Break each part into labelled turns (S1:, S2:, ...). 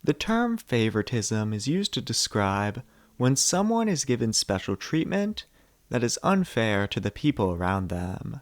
S1: The term favoritism is used to describe when someone is given special treatment that is unfair to the people around them.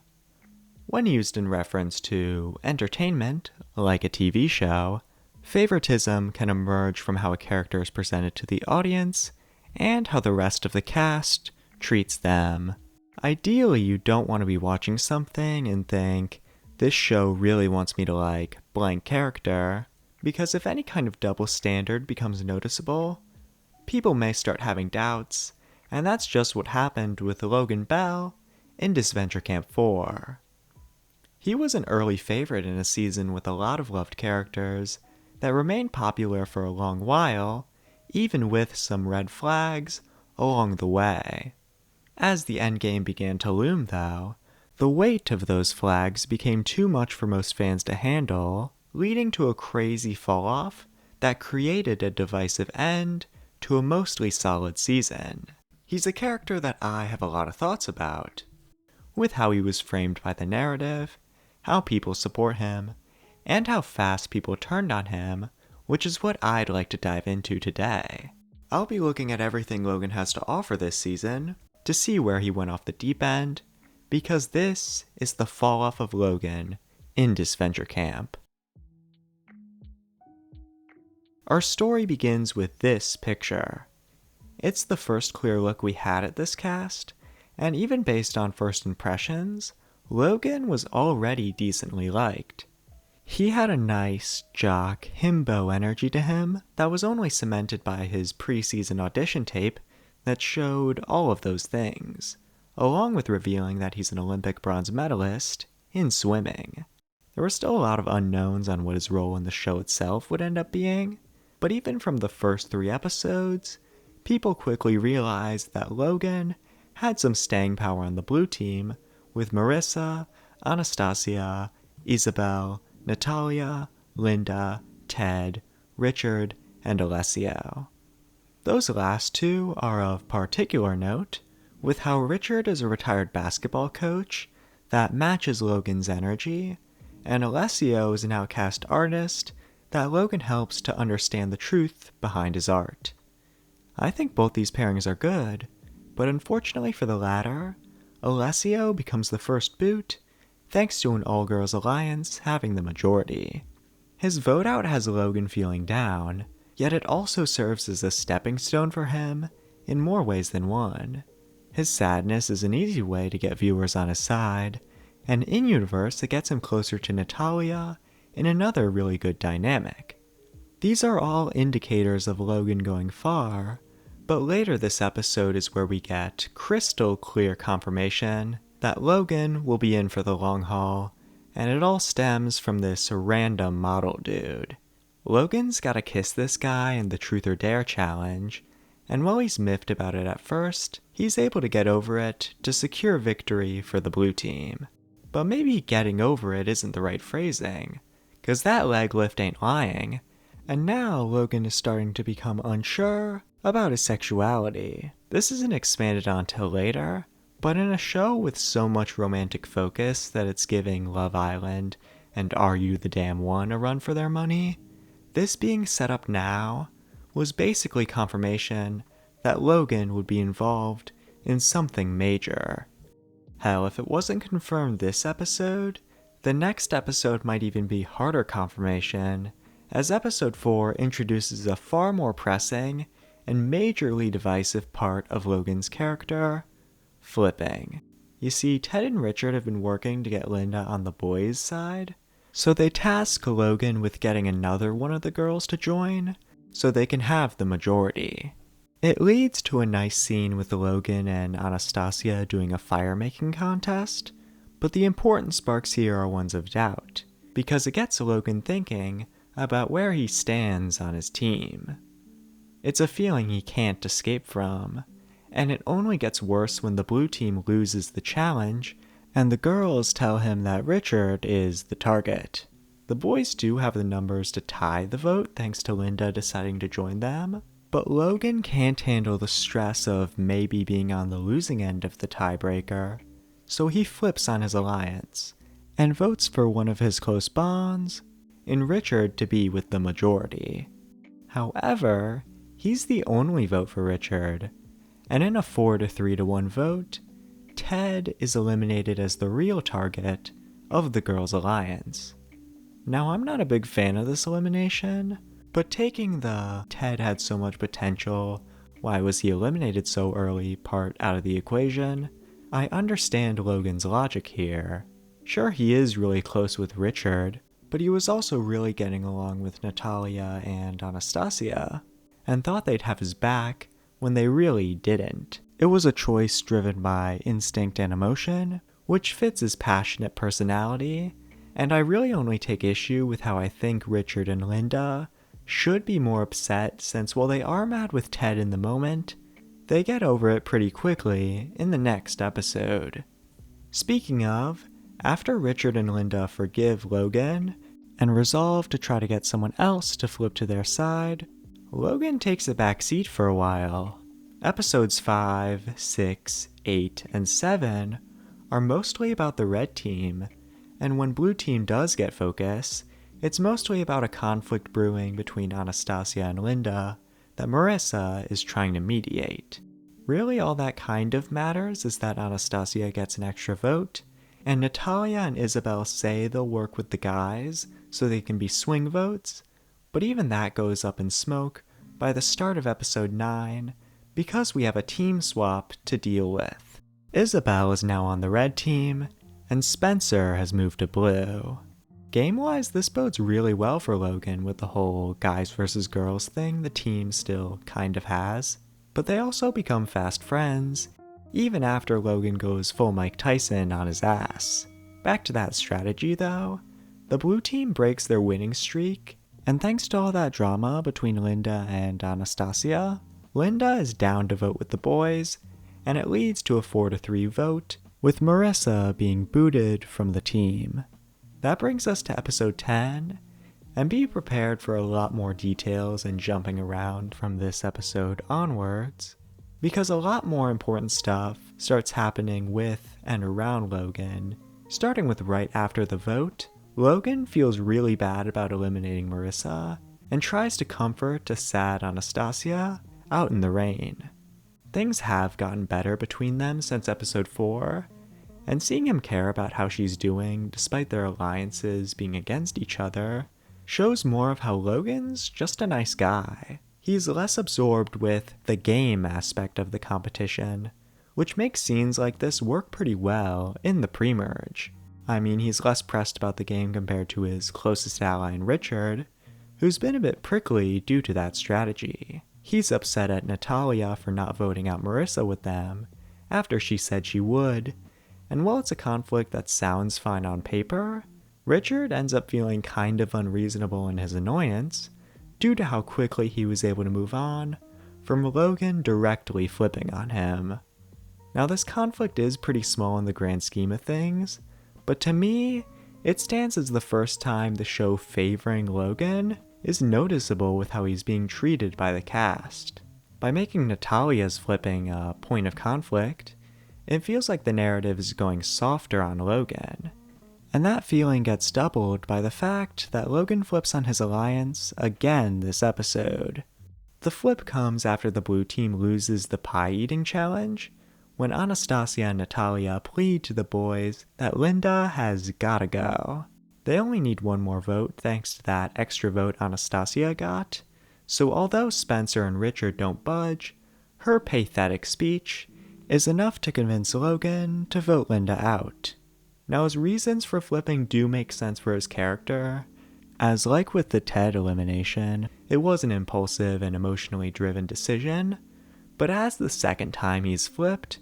S1: When used in reference to entertainment, like a TV show, favoritism can emerge from how a character is presented to the audience and how the rest of the cast treats them. Ideally, you don't want to be watching something and think, this show really wants me to like blank character, because if any kind of double standard becomes noticeable, people may start having doubts, and that's just what happened with Logan Bell in Disventure Camp 4. He was an early favorite in a season with a lot of loved characters that remained popular for a long while, even with some red flags along the way. As the endgame began to loom, though, the weight of those flags became too much for most fans to handle, leading to a crazy fall-off that created a divisive end to a mostly solid season. He's a character that I have a lot of thoughts about, with how he was framed by the narrative, how people support him, and how fast people turned on him, which is what I'd like to dive into today. I'll be looking at everything Logan has to offer this season to see where he went off the deep end, because this is the fall-off of Logan in Disventure Camp. Our story begins with this picture. It's the first clear look we had at this cast, and even based on first impressions, Logan was already decently liked. He had a nice, jock, himbo energy to him that was only cemented by his preseason audition tape that showed all of those things, along with revealing that he's an Olympic bronze medalist in swimming. There were still a lot of unknowns on what his role in the show itself would end up being, but even from the first 3 episodes, people quickly realized that Logan had some staying power on the blue team with Marissa, Anastasia, Isabel, Natalia, Linda, Ted, Richard, and Alessio. Those last 2 are of particular note, with how Richard is a retired basketball coach that matches Logan's energy, and Alessio is an outcast artist that Logan helps to understand the truth behind his art. I think both these pairings are good, but unfortunately for the latter, Alessio becomes the first boot, thanks to an all-girls alliance having the majority. His vote out has Logan feeling down, yet it also serves as a stepping stone for him in more ways than one. His sadness is an easy way to get viewers on his side, and in-universe it gets him closer to Natalia in another really good dynamic. These are all indicators of Logan going far, but later this episode is where we get crystal clear confirmation that Logan will be in for the long haul, and it all stems from this random model dude. Logan's gotta kiss this guy in the Truth or Dare challenge, and while he's miffed about it at first, he's able to get over it to secure victory for the blue team. But maybe getting over it isn't the right phrasing, cause that leg lift ain't lying, and now Logan is starting to become unsure about his sexuality. This isn't expanded on till later, but in a show with so much romantic focus that it's giving Love Island and Are You the Damn One a run for their money, this being set up now was basically confirmation that Logan would be involved in something major. Hell, if it wasn't confirmed this episode, the next episode might even be harder confirmation, as episode 4 introduces a far more pressing and majorly divisive part of Logan's character, flipping. You see, Ted and Richard have been working to get Linda on the boys' side, so they task Logan with getting another one of the girls to join, so they can have the majority. It leads to a nice scene with Logan and Anastasia doing a fire-making contest, but the important sparks here are ones of doubt, because it gets Logan thinking about where he stands on his team. It's a feeling he can't escape from, and it only gets worse when the blue team loses the challenge and the girls tell him that Richard is the target. The boys do have the numbers to tie the vote thanks to Linda deciding to join them, but Logan can't handle the stress of maybe being on the losing end of the tiebreaker, so he flips on his alliance and votes for one of his close bonds, in Richard to be with the majority. However, he's the only vote for Richard, and in a 4-3-1 vote, Ted is eliminated as the real target of the Girls' Alliance. Now, I'm not a big fan of this elimination, but taking the Ted had so much potential, why was he eliminated so early part out of the equation, I understand Logan's logic here. Sure, he is really close with Richard, but he was also really getting along with Natalia and Anastasia, and thought they'd have his back when they really didn't. It was a choice driven by instinct and emotion, which fits his passionate personality, and I really only take issue with how I think Richard and Linda should be more upset, since while they are mad with Ted in the moment, they get over it pretty quickly in the next episode. Speaking of, after Richard and Linda forgive Logan and resolve to try to get someone else to flip to their side, Logan takes a back seat for a while. Episodes 5, 6, 8, and 7 are mostly about the red team, and when blue team does get focus, it's mostly about a conflict brewing between Anastasia and Linda that Marissa is trying to mediate. Really, all that kind of matters is that Anastasia gets an extra vote, and Natalia and Isabel say they'll work with the guys so they can be swing votes, but even that goes up in smoke by the start of episode 9 because we have a team swap to deal with. Isabel is now on the red team, and Spencer has moved to blue. Game-wise, this bodes really well for Logan with the whole guys versus girls thing the team still kind of has, but they also become fast friends, even after Logan goes full Mike Tyson on his ass. Back to that strategy though, the blue team breaks their winning streak, and thanks to all that drama between Linda and Anastasia, Linda is down to vote with the boys, and it leads to a 4-3 vote, with Marissa being booted from the team. That brings us to episode 10, and be prepared for a lot more details and jumping around from this episode onwards, because a lot more important stuff starts happening with and around Logan. Starting with right after the vote, Logan feels really bad about eliminating Marissa, and tries to comfort a sad Anastasia out in the rain. Things have gotten better between them since episode 4, and seeing him care about how she's doing despite their alliances being against each other shows more of how Logan's just a nice guy. He's less absorbed with the game aspect of the competition, which makes scenes like this work pretty well in the pre-merge. I mean, he's less pressed about the game compared to his closest ally in Richard, who's been a bit prickly due to that strategy. He's upset at Natalia for not voting out Marissa with them after she said she would, and while it's a conflict that sounds fine on paper, Richard ends up feeling kind of unreasonable in his annoyance due to how quickly he was able to move on from Logan directly flipping on him. Now, this conflict is pretty small in the grand scheme of things, but to me, it stands as the first time the show favoring Logan is noticeable with how he's being treated by the cast. By making Natalia's flipping a point of conflict, it feels like the narrative is going softer on Logan. And that feeling gets doubled by the fact that Logan flips on his alliance again this episode. The flip comes after the blue team loses the pie eating challenge, when Anastasia and Natalia plead to the boys that Linda has gotta go. They only need one more vote thanks to that extra vote Anastasia got, so although Spencer and Richard don't budge, her pathetic speech is enough to convince Logan to vote Linda out. Now, his reasons for flipping do make sense for his character, as like with the Ted elimination, it was an impulsive and emotionally driven decision, but as the second time he's flipped,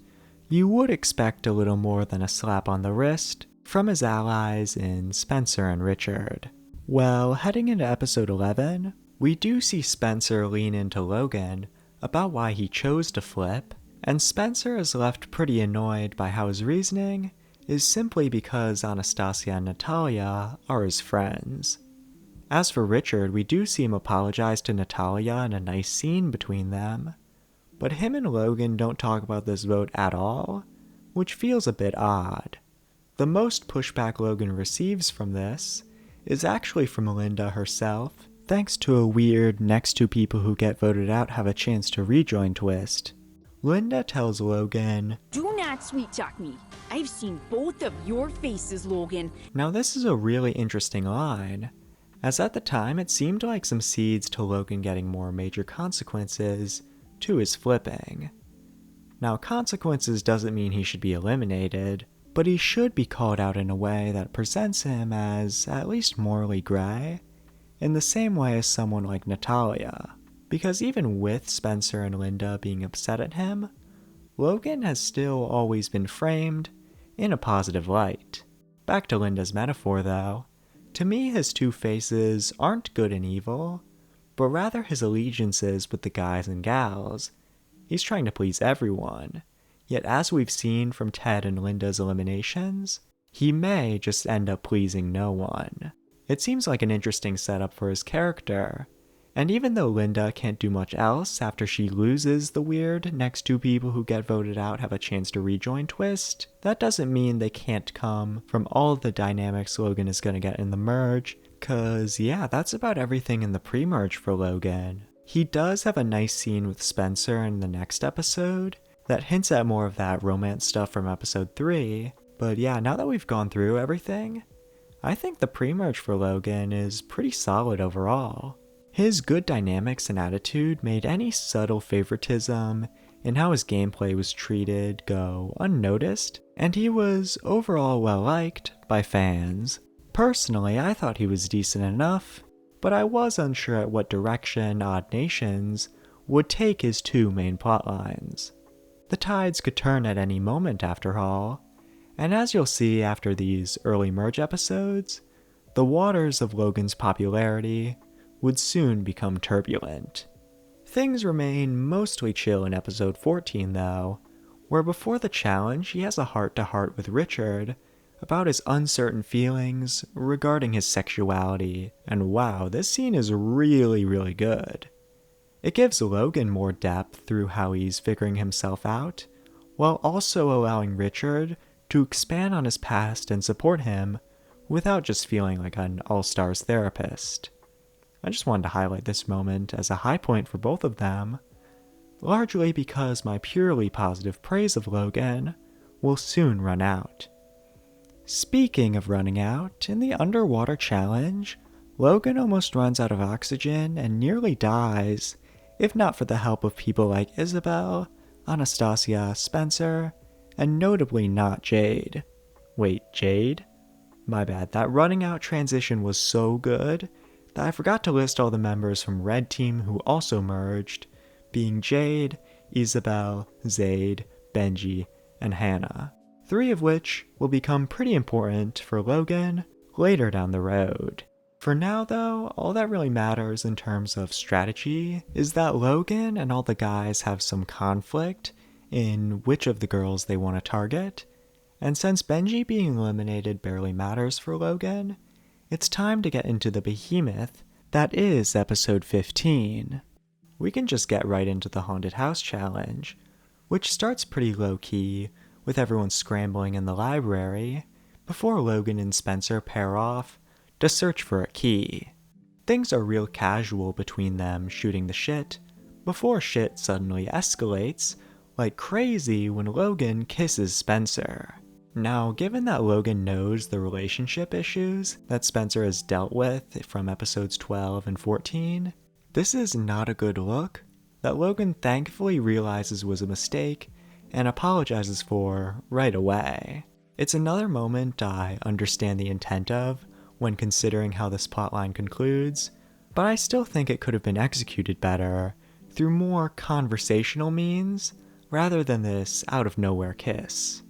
S1: you would expect a little more than a slap on the wrist from his allies in Spencer and Richard. Well, heading into episode 11, we do see Spencer lean into Logan about why he chose to flip, and Spencer is left pretty annoyed by how his reasoning is simply because Anastasia and Natalia are his friends. As for Richard, we do see him apologize to Natalia in a nice scene between them, but him and Logan don't talk about this vote at all, which feels a bit odd. The most pushback Logan receives from this is actually from Linda herself, thanks to a weird next two people who get voted out have a chance to rejoin twist. Linda tells Logan,
S2: "Do not sweet talk me. I've seen both of your faces, Logan."
S1: Now this is a really interesting line, as at the time it seemed like some seeds to Logan getting more major consequences to his flipping. Now consequences doesn't mean he should be eliminated, but he should be called out in a way that presents him as at least morally gray, in the same way as someone like Natalia. Because even with Spencer and Linda being upset at him, Logan has still always been framed in a positive light. Back to Linda's metaphor though, to me his two faces aren't good and evil, but rather his allegiances with the guys and gals. He's trying to please everyone, yet as we've seen from Ted and Linda's eliminations, he may just end up pleasing no one. It seems like an interesting setup for his character. And even though Linda can't do much else after she loses the weird next two people who get voted out have a chance to rejoin twist, that doesn't mean they can't come from all the dynamics Logan is going to get in the merge, cause yeah, that's about everything in the pre-merge for Logan. He does have a nice scene with Spencer in the next episode that hints at more of that romance stuff from episode 3, but yeah, now that we've gone through everything, I think the pre-merge for Logan is pretty solid overall. His good dynamics and attitude made any subtle favoritism in how his gameplay was treated go unnoticed, and he was overall well liked by fans. Personally, I thought he was decent enough, but I was unsure at what direction Odd Nations would take his two main plotlines. The tides could turn at any moment after all, and as you'll see after these early merge episodes, the waters of Logan's popularity would soon become turbulent. Things remain mostly chill in episode 14 though, where before the challenge he has a heart-to-heart with Richard about his uncertain feelings regarding his sexuality, and wow, this scene is really good. It gives Logan more depth through how he's figuring himself out, while also allowing Richard to expand on his past and support him without just feeling like an all-stars therapist. I just wanted to highlight this moment as a high point for both of them, largely because my purely positive praise of Logan will soon run out. Speaking of running out, in the underwater challenge, Logan almost runs out of oxygen and nearly dies, if not for the help of people like Isabel, Anastasia, Spencer, and notably not Jade. Wait, Jade? My bad, that running out transition was so good that I forgot to list all the members from Red Team who also merged, being Jade, Isabel, Zaid, Benji, and Hannah, 3 of which will become pretty important for Logan later down the road. For now though, all that really matters in terms of strategy is that Logan and all the guys have some conflict in which of the girls they want to target, and since Benji being eliminated barely matters for Logan, it's time to get into the behemoth that is episode 15. We can just get right into the haunted house challenge, which starts pretty low-key with everyone scrambling in the library before Logan and Spencer pair off to search for a key. Things are real casual between them shooting the shit before shit suddenly escalates like crazy when Logan kisses Spencer. Now, given that Logan knows the relationship issues that Spencer has dealt with from episodes 12 and 14, this is not a good look that Logan thankfully realizes was a mistake and apologizes for right away. It's another moment I understand the intent of when considering how this plotline concludes, but I still think it could have been executed better through more conversational means rather than this out-of-nowhere kiss.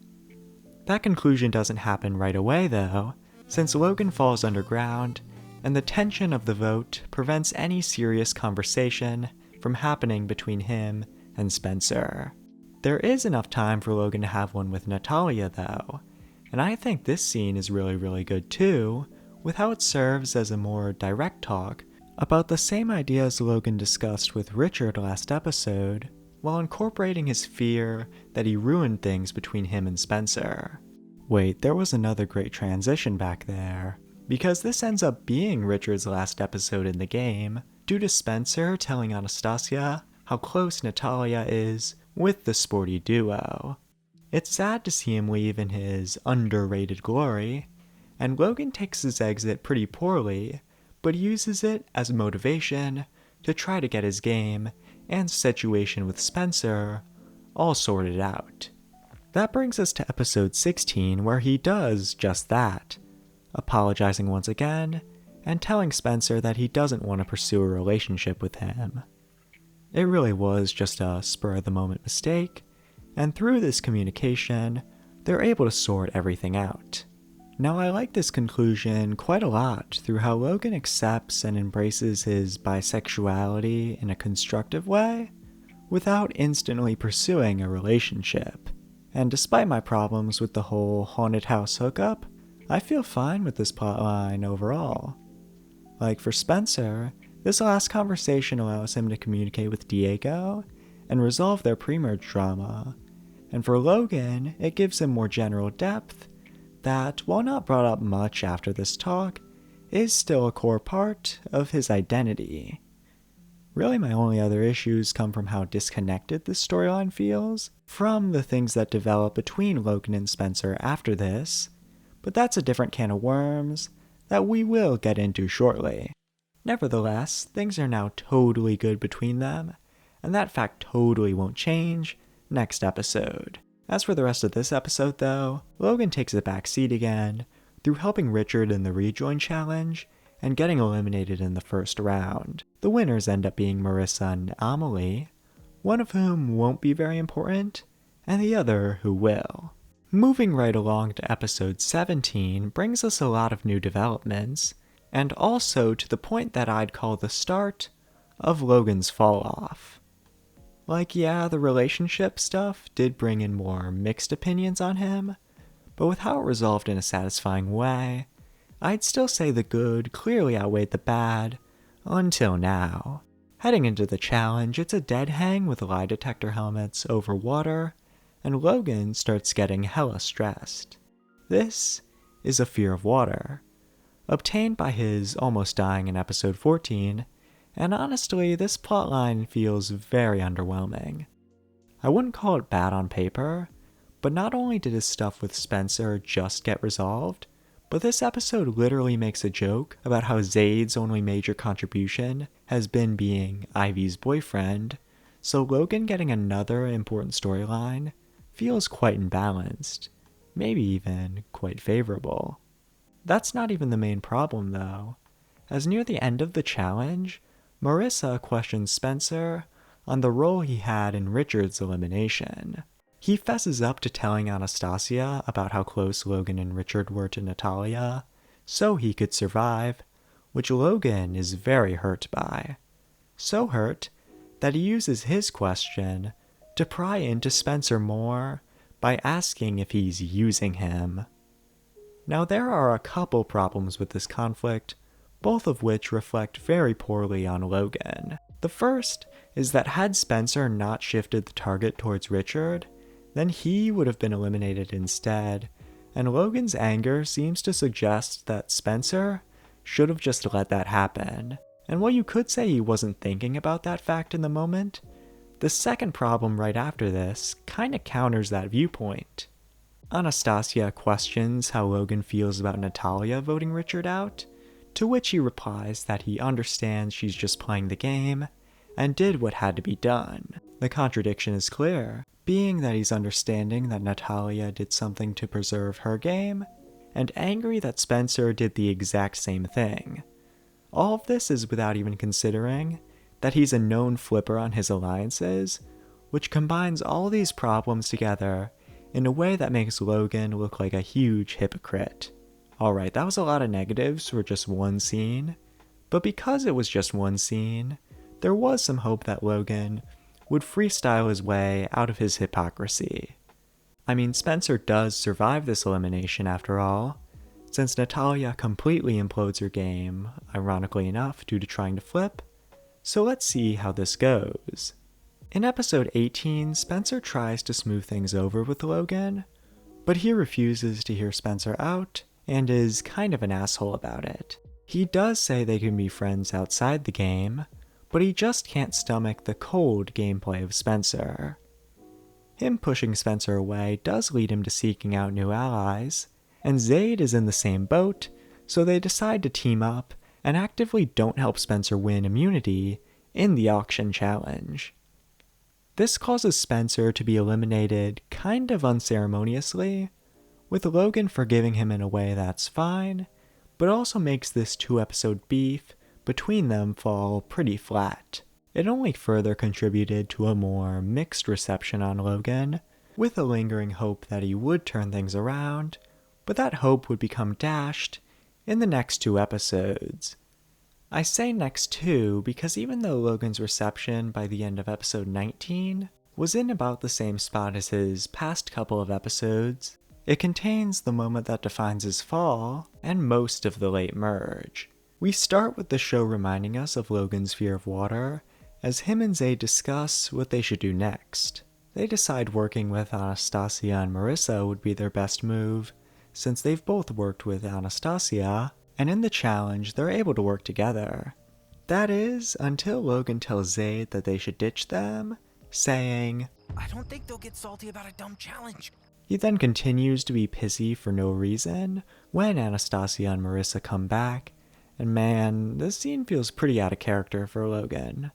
S1: That conclusion doesn't happen right away though, since Logan falls underground, and the tension of the vote prevents any serious conversation from happening between him and Spencer. There is enough time for Logan to have one with Natalia though, and I think this scene is really good too, with how it serves as a more direct talk about the same ideas Logan discussed with Richard last episode, while incorporating his fear that he ruined things between him and Spencer. Wait, there was another great transition back there, because this ends up being Richard's last episode in the game, due to Spencer telling Anastasia how close Natalia is with the sporty duo. It's sad to see him leave in his underrated glory, and Logan takes his exit pretty poorly, but uses it as motivation to try to get his game and situation with Spencer all sorted out. That brings us to episode 16, where he does just that, apologizing once again and telling Spencer that he doesn't want to pursue a relationship with him. It really was just a spur-of-the-moment mistake, and through this communication, they're able to sort everything out. Now, I like this conclusion quite a lot through how Logan accepts and embraces his bisexuality in a constructive way, without instantly pursuing a relationship. And despite my problems with the whole haunted house hookup, I feel fine with this plotline overall. Like for Spencer, this last conversation allows him to communicate with Diego and resolve their pre-merge drama. And for Logan, it gives him more general depth that, while not brought up much after this talk, is still a core part of his identity. Really, my only other issues come from how disconnected this storyline feels from the things that develop between Logan and Spencer after this, but that's a different can of worms that we will get into shortly. Nevertheless, things are now totally good between them, and that fact totally won't change next episode. As for the rest of this episode though, Logan takes a back seat again through helping Richard in the rejoin challenge and getting eliminated in the first round. The winners end up being Marissa and Amelie, one of whom won't be very important, and the other who will. Moving right along to episode 17 brings us a lot of new developments, and also to the point that I'd call the start of Logan's fall off. Like, yeah, the relationship stuff did bring in more mixed opinions on him, but with how it resolved in a satisfying way, I'd still say the good clearly outweighed the bad, until now. Heading into the challenge, it's a dead hang with lie detector helmets over water, and Logan starts getting hella stressed. This is a fear of water, obtained by his almost dying in episode 14, and honestly, this plotline feels very underwhelming. I wouldn't call it bad on paper, but not only did his stuff with Spencer just get resolved, but this episode literally makes a joke about how Zayd's only major contribution has been being Ivy's boyfriend, so Logan getting another important storyline feels quite imbalanced, maybe even quite favorable. That's not even the main problem though, as near the end of the challenge, Marissa questions Spencer on the role he had in Richard's elimination. He fesses up to telling Anastasia about how close Logan and Richard were to Natalia, so he could survive, which Logan is very hurt by. So hurt that he uses his question to pry into Spencer more by asking if he's using him. Now there are a couple problems with this conflict, both of which reflect very poorly on Logan. The first is that had Spencer not shifted the target towards Richard, then he would have been eliminated instead, and Logan's anger seems to suggest that Spencer should have just let that happen. And while you could say he wasn't thinking about that fact in the moment, the second problem right after this kinda counters that viewpoint. Anastasia questions how Logan feels about Natalia voting Richard out, to which he replies that he understands she's just playing the game and did what had to be done. The contradiction is clear, being that he's understanding that Natalia did something to preserve her game, and angry that Spencer did the exact same thing. All of this is without even considering that he's a known flipper on his alliances, which combines all these problems together in a way that makes Logan look like a huge hypocrite. Alright, that was a lot of negatives for just one scene, but because it was just one scene, there was some hope that Logan would freestyle his way out of his hypocrisy. I mean, Spencer does survive this elimination after all, since Natalia completely implodes her game, ironically enough due to trying to flip, so let's see how this goes. In episode 18, Spencer tries to smooth things over with Logan, but he refuses to hear Spencer out and is kind of an asshole about it. He does say they can be friends outside the game, but he just can't stomach the cold gameplay of Spencer. Him pushing Spencer away does lead him to seeking out new allies, and Zaid is in the same boat, so they decide to team up and actively don't help Spencer win immunity in the auction challenge. This causes Spencer to be eliminated kind of unceremoniously, with Logan forgiving him in a way that's fine, but also makes this 2-episode beef between them fall pretty flat. It only further contributed to a more mixed reception on Logan, with a lingering hope that he would turn things around, but that hope would become dashed in the next 2 episodes. I say next 2 because even though Logan's reception by the end of episode 19 was in about the same spot as his past couple of episodes, it contains the moment that defines his fall and most of the late merge. We start with the show reminding us of Logan's fear of water as him and Zaid discuss what they should do next. They decide working with Anastasia and Marissa would be their best move, since they've both worked with Anastasia, and in the challenge they're able to work together. That is, until Logan tells Zaid that they should ditch them, saying,
S3: "I don't think they'll get salty about a dumb challenge."
S1: He then continues to be pissy for no reason when Anastasia and Marissa come back, and man, this scene feels pretty out of character for Logan.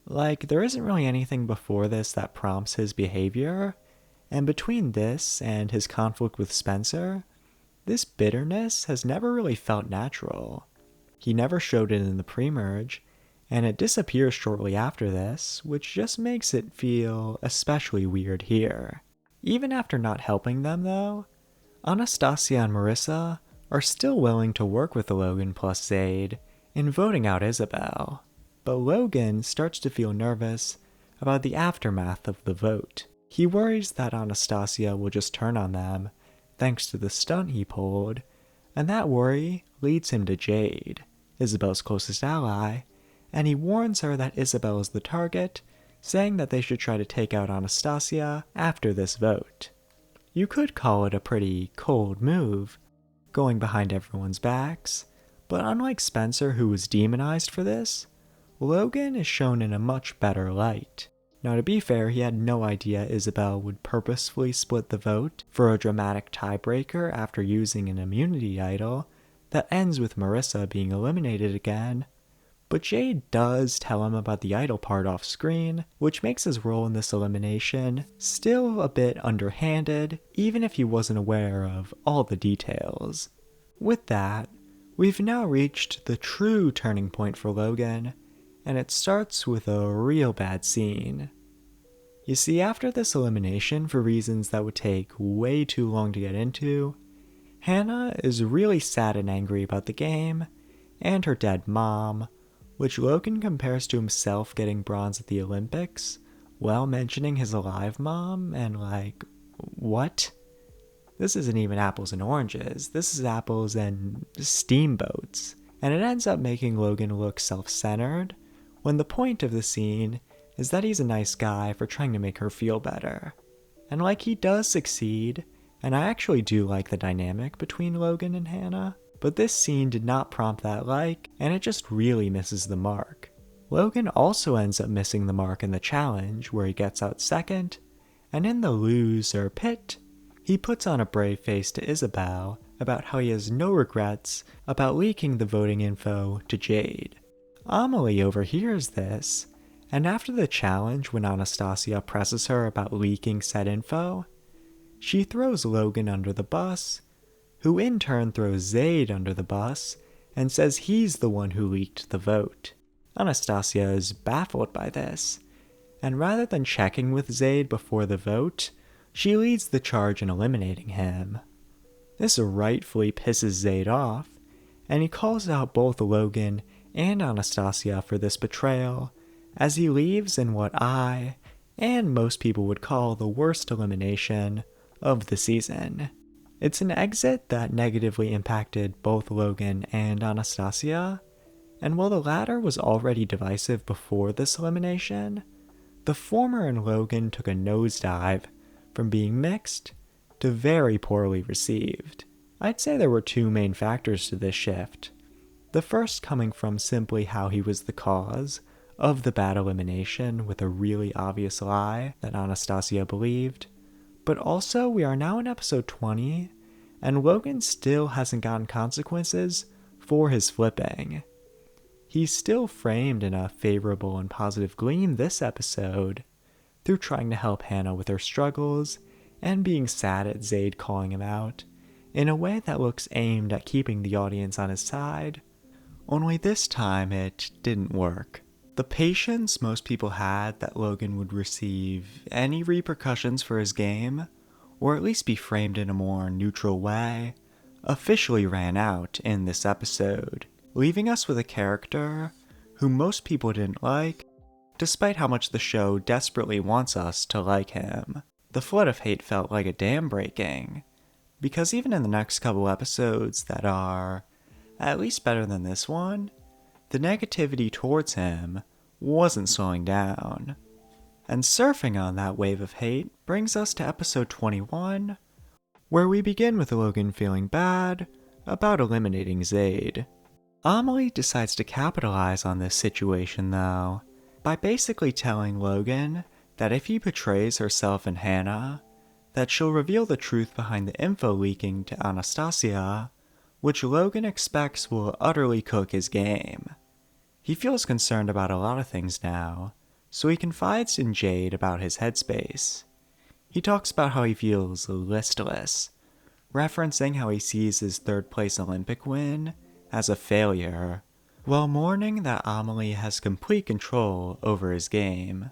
S1: Like, there isn't really anything before this that prompts his behavior, and between this and his conflict with Spencer, this bitterness has never really felt natural. He never showed it in the pre-merge, and it disappears shortly after this, which just makes it feel especially weird here. Even after not helping them though, Anastasia and Marissa are still willing to work with Logan plus Zaid in voting out Isabel, but Logan starts to feel nervous about the aftermath of the vote. He worries that Anastasia will just turn on them thanks to the stunt he pulled, and that worry leads him to Jade, Isabel's closest ally, and he warns her that Isabel is the target, saying that they should try to take out Anastasia after this vote. You could call it a pretty cold move, going behind everyone's backs, but unlike Spencer, who was demonized for this, Logan is shown in a much better light. Now, to be fair, he had no idea Isabel would purposefully split the vote for a dramatic tiebreaker after using an immunity idol that ends with Marissa being eliminated again, but Jade does tell him about the idol part off screen, which makes his role in this elimination still a bit underhanded, even if he wasn't aware of all the details. With that, we've now reached the true turning point for Logan, and it starts with a real bad scene. You see, after this elimination, for reasons that would take way too long to get into, Hannah is really sad and angry about the game, and her dead mom, which Logan compares to himself getting bronze at the Olympics, while mentioning his alive mom, and like, what? This isn't even apples and oranges, this is apples and steamboats, and it ends up making Logan look self-centered, when the point of the scene is that he's a nice guy for trying to make her feel better. And like, he does succeed, and I actually do like the dynamic between Logan and Hannah, but this scene did not prompt that like, and it just really misses the mark. Logan also ends up missing the mark in the challenge, where he gets out second, and in the loser pit, he puts on a brave face to Isabel about how he has no regrets about leaking the voting info to Jade. Amelie overhears this, and after the challenge when Anastasia presses her about leaking said info, she throws Logan under the bus, who in turn throws Zaid under the bus and says he's the one who leaked the vote. Anastasia is baffled by this, and rather than checking with Zaid before the vote, she leads the charge in eliminating him. This rightfully pisses Zaid off, and he calls out both Logan and Anastasia for this betrayal, as he leaves in what I, and most people would call the worst elimination of the season. It's an exit that negatively impacted both Logan and Anastasia, and while the latter was already divisive before this elimination, the former and Logan took a nosedive from being mixed to very poorly received. I'd say there were two main factors to this shift. The first coming from simply how he was the cause of the bad elimination with a really obvious lie that Anastasia believed, but also we are now in episode 20, and Logan still hasn't gotten consequences for his flipping. He's still framed in a favorable and positive gleam this episode, through trying to help Hannah with her struggles and being sad at Zayd calling him out, in a way that looks aimed at keeping the audience on his side. Only this time it didn't work. The patience most people had that Logan would receive any repercussions for his game, or at least be framed in a more neutral way, officially ran out in this episode, leaving us with a character who most people didn't like, despite how much the show desperately wants us to like him. The flood of hate felt like a dam breaking, because even in the next couple episodes that are at least better than this one, the negativity towards him wasn't slowing down. And surfing on that wave of hate brings us to episode 21, where we begin with Logan feeling bad about eliminating Zayd. Amelie decides to capitalize on this situation though, by basically telling Logan that if he betrays herself and Hannah, that she'll reveal the truth behind the info leaking to Anastasia, which Logan expects will utterly cook his game. He feels concerned about a lot of things now, so he confides in Jade about his headspace. He talks about how he feels listless, referencing how he sees his third place Olympic win as a failure, while mourning that Amelie has complete control over his game.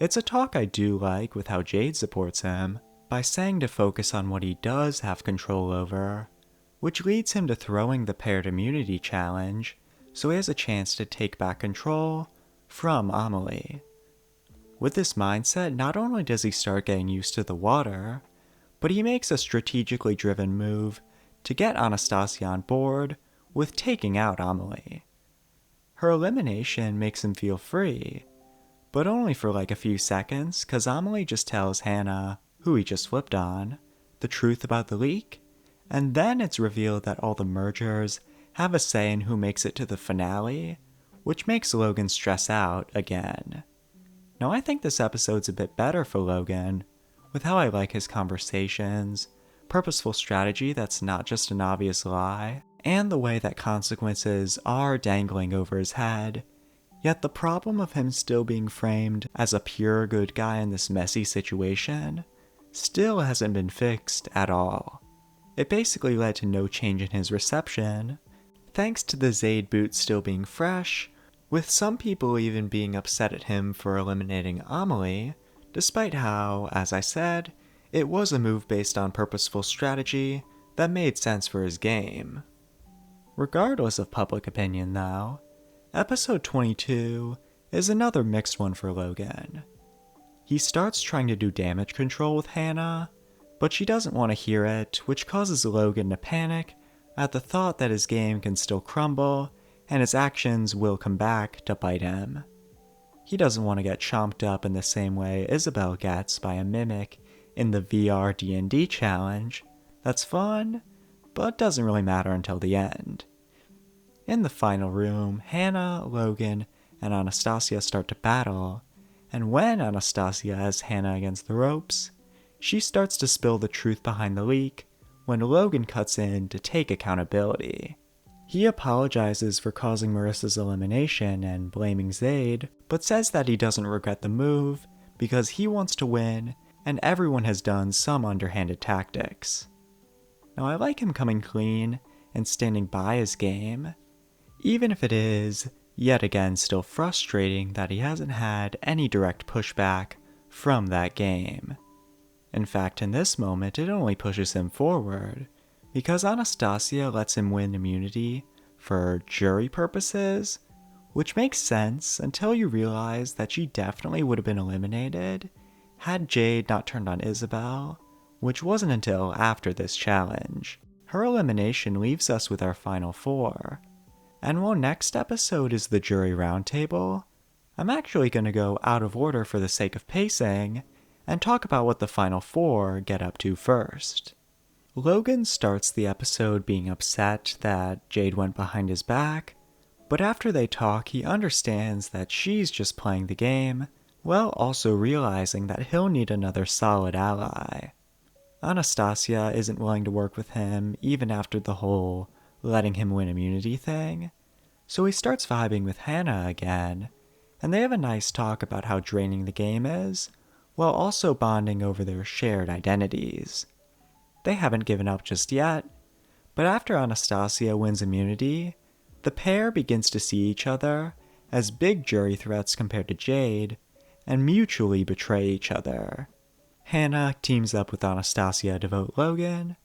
S1: It's a talk I do like with how Jade supports him, by saying to focus on what he does have control over, which leads him to throwing the paired immunity challenge so he has a chance to take back control from Amelie. With this mindset, not only does he start getting used to the water, but he makes a strategically driven move to get Anastasia on board with taking out Amelie. Her elimination makes him feel free, but only for like a few seconds, cause Amelie just tells Hannah, who he just flipped on, the truth about the leak, and then it's revealed that all the mergers have a say in who makes it to the finale, which makes Logan stress out again. Now I think this episode's a bit better for Logan, with how I like his conversations, purposeful strategy that's not just an obvious lie, and the way that consequences are dangling over his head. Yet the problem of him still being framed as a pure good guy in this messy situation still hasn't been fixed at all. It basically led to no change in his reception, thanks to the Zayd boot still being fresh, with some people even being upset at him for eliminating Amelie, despite how, as I said, it was a move based on purposeful strategy that made sense for his game. Regardless of public opinion though, episode 22 is another mixed one for Logan. He starts trying to do damage control with Hannah, but she doesn't want to hear it, which causes Logan to panic at the thought that his game can still crumble and his actions will come back to bite him. He doesn't want to get chomped up in the same way Isabel gets by a mimic in the VR D&D challenge. That's fun, but doesn't really matter until the end. In the final room, Hannah, Logan, and Anastasia start to battle, and when Anastasia has Hannah against the ropes, she starts to spill the truth behind the leak when Logan cuts in to take accountability. He apologizes for causing Marissa's elimination and blaming Zayd, but says that he doesn't regret the move because he wants to win and everyone has done some underhanded tactics. Now I like him coming clean and standing by his game, even if it is, yet again, still frustrating that he hasn't had any direct pushback from that game. In fact, in this moment, it only pushes him forward, because Anastasia lets him win immunity for jury purposes, which makes sense until you realize that she definitely would have been eliminated had Jade not turned on Isabel, which wasn't until after this challenge. Her elimination leaves us with our final four, and while next episode is the jury roundtable, I'm actually going to go out of order for the sake of pacing and talk about what the final four get up to first. Logan starts the episode being upset that Jade went behind his back, but after they talk he understands that she's just playing the game, while also realizing that he'll need another solid ally. Anastasia isn't willing to work with him even after the whole letting him win immunity thing, so he starts vibing with Hannah again, and they have a nice talk about how draining the game is, while also bonding over their shared identities. They haven't given up just yet, but after Anastasia wins immunity, the pair begins to see each other as big jury threats compared to Jade, and mutually betray each other. Hannah teams up with Anastasia to vote Logan,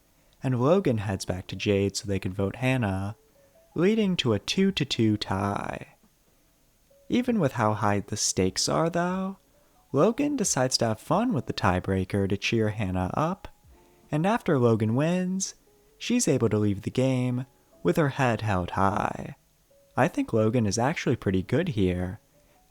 S1: and Logan heads back to Jade so they can vote Hannah, leading to a 2-2 tie. Even with how high the stakes are though, Logan decides to have fun with the tiebreaker to cheer Hannah up, and after Logan wins, she's able to leave the game with her head held high. I think Logan is actually pretty good here,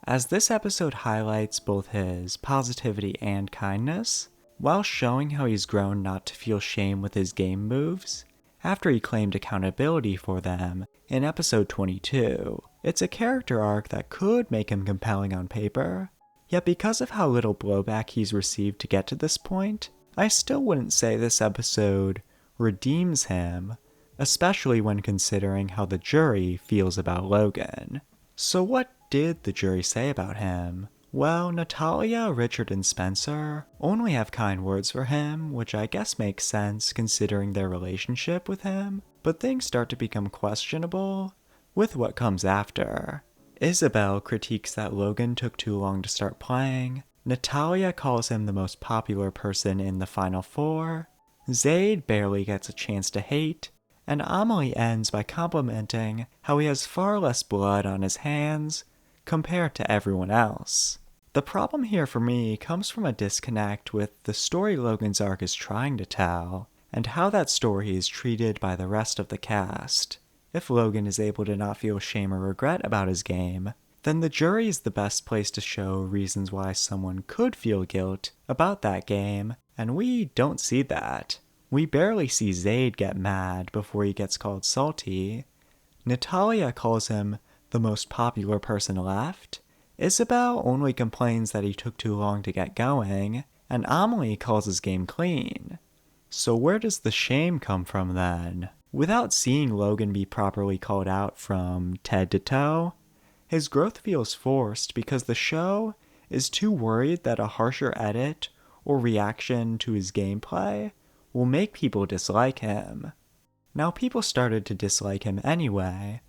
S1: as this episode highlights both his positivity and kindness, while showing how he's grown not to feel shame with his game moves, after he claimed accountability for them in episode 22. It's a character arc that could make him compelling on paper, yet because of how little blowback he's received to get to this point, I still wouldn't say this episode redeems him, especially when considering how the jury feels about Logan. So what did the jury say about him? Well, Natalia, Richard, and Spencer only have kind words for him, which I guess makes sense considering their relationship with him, but things start to become questionable with what comes after. Isabel critiques that Logan took too long to start playing, Natalia calls him the most popular person in the Final Four, Zayd barely gets a chance to hate, and Amelie ends by complimenting how he has far less blood on his hands compared to everyone else. The problem here for me comes from a disconnect with the story Logan's arc is trying to tell, and how that story is treated by the rest of the cast. If Logan is able to not feel shame or regret about his game, then the jury is the best place to show reasons why someone could feel guilt about that game, and we don't see that. We barely see Zayd get mad before he gets called salty. Natalia calls him the most popular person left. Isabel only complains that he took too long to get going, and Amelie calls his game clean. So where does the shame come from then? Without seeing Logan be properly called out from head to toe, his growth feels forced because the show is too worried that a harsher edit or reaction to his gameplay will make people dislike him. Now, people started to dislike him anyway,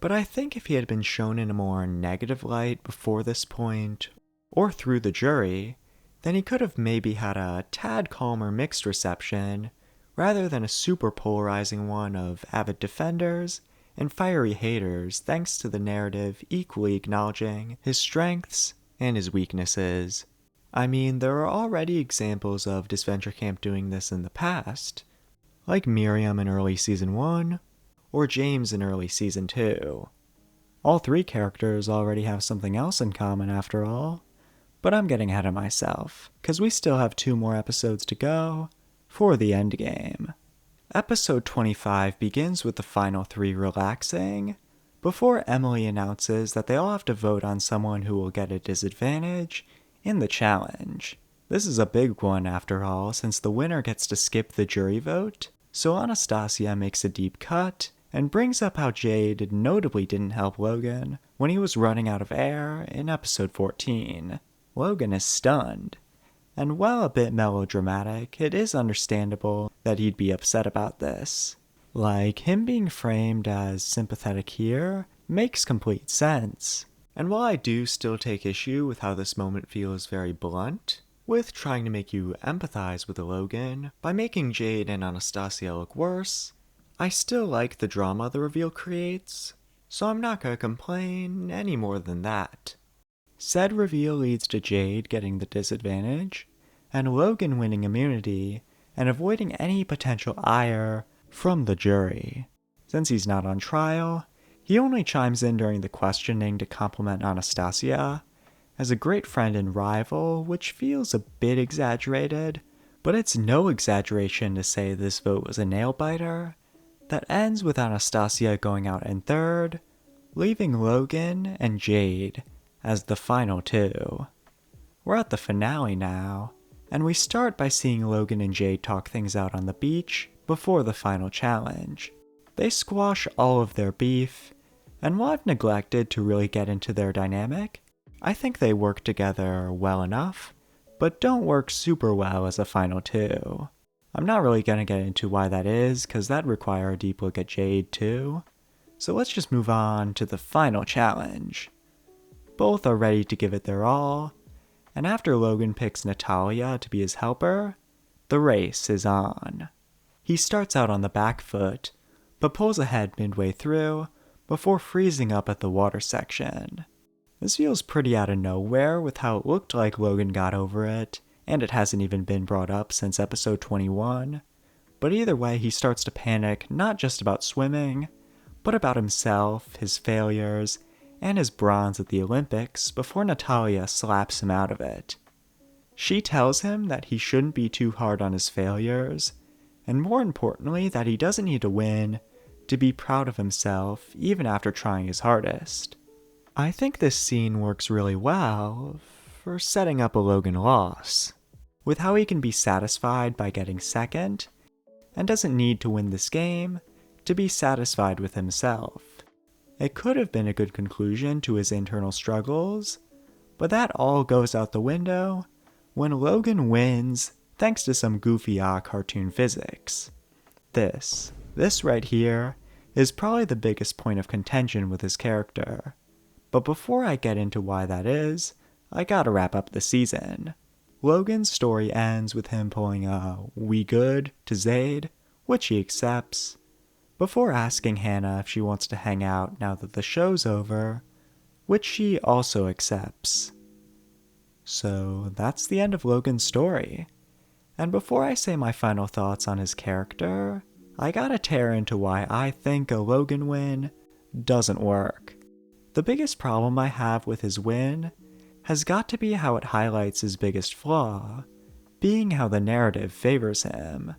S1: but I think if he had been shown in a more negative light before this point, or through the jury, then he could have maybe had a tad calmer mixed reception, rather than a super polarizing one of avid defenders and fiery haters, thanks to the narrative equally acknowledging his strengths and his weaknesses. I mean, there are already examples of Disventure Camp doing this in the past, like Miriam in early Season 1, or James in early Season 2. All three characters already have something else in common after all, but I'm getting ahead of myself, because we still have 2 more episodes to go for the endgame. Episode 25 begins with the final 3 relaxing, before Emily announces that they all have to vote on someone who will get a disadvantage in the challenge. This is a big one after all, since the winner gets to skip the jury vote, so Anastasia makes a deep cut and brings up how Jade notably didn't help Logan when he was running out of air in episode 14. Logan is stunned, and while a bit melodramatic, it is understandable that he'd be upset about this. Like, him being framed as sympathetic here makes complete sense. And while I do still take issue with how this moment feels very blunt, with trying to make you empathize with Logan by making Jade and Anastasia look worse, I still like the drama the reveal creates, so I'm not gonna complain any more than that. Said reveal leads to Jade getting the disadvantage, and Logan winning immunity and avoiding any potential ire from the jury. Since he's not on trial, he only chimes in during the questioning to compliment Anastasia as a great friend and rival, which feels a bit exaggerated, But it's no exaggeration to say this vote was a nail-biter that ends with Anastasia going out in third, leaving Logan and Jade as the final two. We're at the finale now, and we start by seeing Logan and Jade talk things out on the beach before the final challenge. They squash all of their beef, and while I've neglected to really get into their dynamic, I think they work together well enough, but don't work super well as a final two. I'm not really going to get into why that is, because that'd require a deep look at Jade too. So let's just move on to the final challenge. Both are ready to give it their all, and after Logan picks Natalia to be his helper, the race is on. He starts out on the back foot, but pulls ahead midway through before freezing up at the water section. This feels pretty out of nowhere with how it looked like Logan got over it, and it hasn't even been brought up since episode 21. But either way, he starts to panic not just about swimming, but about himself, his failures, and his bronze at the Olympics before Natalia slaps him out of it. She tells him that he shouldn't be too hard on his failures, and more importantly that he doesn't need to win to be proud of himself even after trying his hardest. I think this scene works really well for setting up a Logan loss, with how he can be satisfied by getting second, and doesn't need to win this game to be satisfied with himself. It could have been a good conclusion to his internal struggles, but that all goes out the window when Logan wins thanks to some goofy cartoon physics. This right here is probably the biggest point of contention with his character. But before I get into why that is, I gotta wrap up the season. Logan's story ends with him pulling a "we good" to Zayd, which he accepts, before asking Hannah if she wants to hang out now that the show's over, which she also accepts. So that's the end of Logan's story. And before I say my final thoughts on his character, I gotta tear into why I think a Logan win doesn't work. The biggest problem I have with his win has got to be how it highlights his biggest flaw, being how the narrative favors him.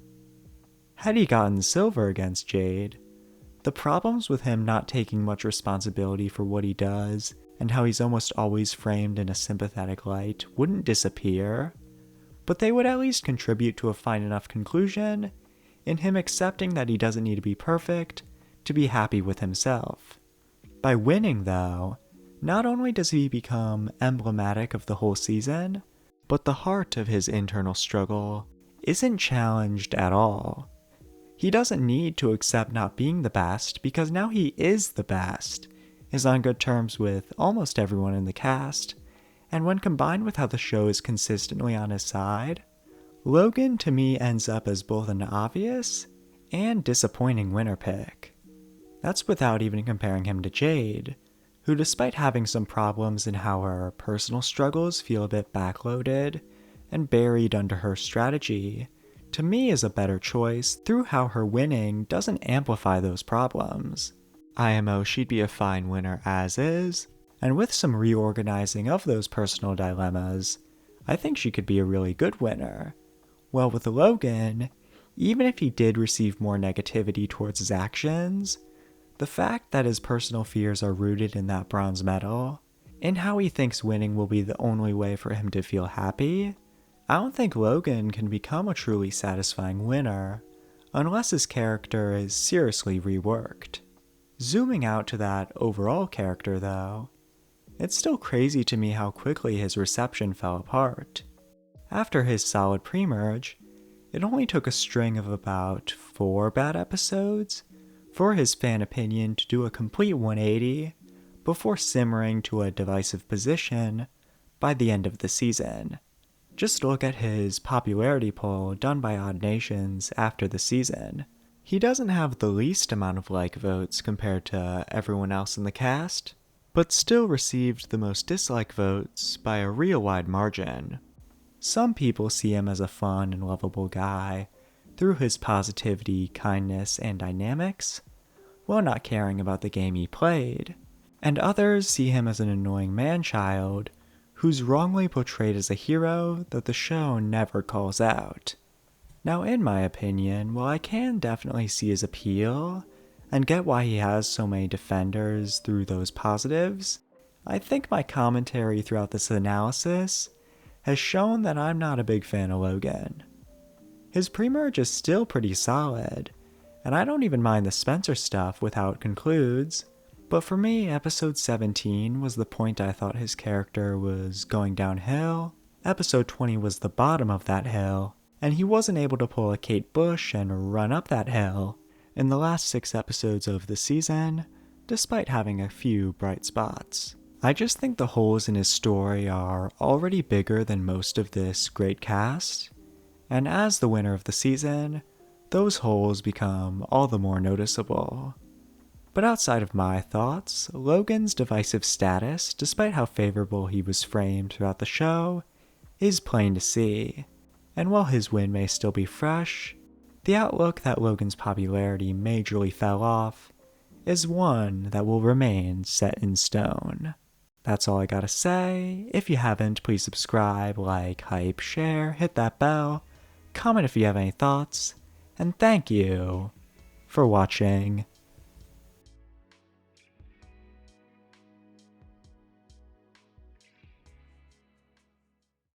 S1: Had he gotten silver against Jade, the problems with him not taking much responsibility for what he does and how he's almost always framed in a sympathetic light wouldn't disappear, but they would at least contribute to a fine enough conclusion in him accepting that he doesn't need to be perfect to be happy with himself. By winning, though, not only does he become emblematic of the whole season, but the heart of his internal struggle isn't challenged at all. He doesn't need to accept not being the best because now he is the best, is on good terms with almost everyone in the cast, and when combined with how the show is consistently on his side, Logan to me ends up as both an obvious and disappointing winner pick. That's without even comparing him to Jade, who despite having some problems in how her personal struggles feel a bit backloaded and buried under her strategy, to me is a better choice through how her winning doesn't amplify those problems. IMO, she'd be a fine winner as is, and with some reorganizing of those personal dilemmas, I think she could be a really good winner. Well, with Logan, even if he did receive more negativity towards his actions, the fact that his personal fears are rooted in that bronze medal, and how he thinks winning will be the only way for him to feel happy, I don't think Logan can become a truly satisfying winner unless his character is seriously reworked. Zooming out to that overall character though, it's still crazy to me how quickly his reception fell apart. After his solid pre-merge, it only took a string of about 4 bad episodes for his fan opinion to do a complete 180 before simmering to a divisive position by the end of the season. Just look at his popularity poll done by Odd Nations after the season. He doesn't have the least amount of like votes compared to everyone else in the cast, but still received the most dislike votes by a real wide margin. Some people see him as a fun and lovable guy through his positivity, kindness, and dynamics, while not caring about the game he played, and others see him as an annoying man-child who's wrongly portrayed as a hero that the show never calls out. Now, in my opinion, while I can definitely see his appeal and get why he has so many defenders through those positives, I think my commentary throughout this analysis has shown that I'm not a big fan of Logan. His pre-merge is still pretty solid, and I don't even mind the Spencer stuff with how it concludes, but for me, episode 17 was the point I thought his character was going downhill, episode 20 was the bottom of that hill, and he wasn't able to pull a Kate Bush and run up that hill in the last 6 episodes of the season, despite having a few bright spots. I just think the holes in his story are already bigger than most of this great cast, and as the winner of the season, those holes become all the more noticeable. But outside of my thoughts, Logan's divisive status, despite how favorable he was framed throughout the show, is plain to see. And while his win may still be fresh, the outlook that Logan's popularity majorly fell off is one that will remain set in stone. That's all I gotta say. If you haven't, please subscribe, like, hype, share, hit that bell, comment if you have any thoughts, and thank you for watching.